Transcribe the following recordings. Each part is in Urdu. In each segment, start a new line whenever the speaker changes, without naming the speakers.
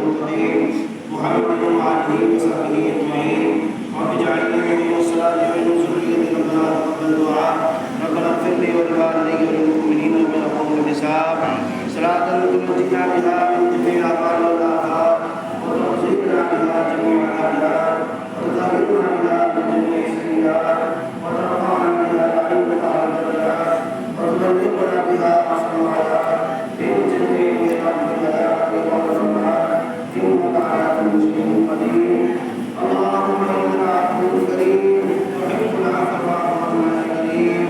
محمد وآله وصحبه أجمعين رب اجعلني من الصلاة والذرية ربنا تقبل دعاء ربنا اغفر لي ولوالدي وللمؤمنين يوم يقوم الحساب صلاة تنجينا بها من جميع الأهوال والآفات وتوزيعنا بها جميع الأعداء وتطهرنا بها من جميع السيئات وترفعنا بها عندك على الدرجات وتبلغنا بها أحسن الحياة في جميع الأحياء والأموات إنك على كل شيء قدير اللهم إنك عفو كريم تحب العفو فاعف عنا يا كريم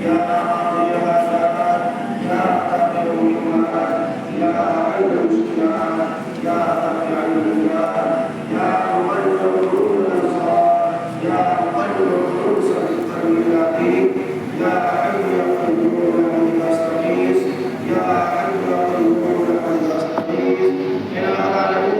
يا قاضي الحاجات يا قاضي المنكرات يا حل المشكلات يا رافع البلاء يا مقلب قلوب الأنصار يا مقلب قلوب الطريقات يا حي يا قيوم من يستغيث يا حي يا قيوم من يستغيث يا غالب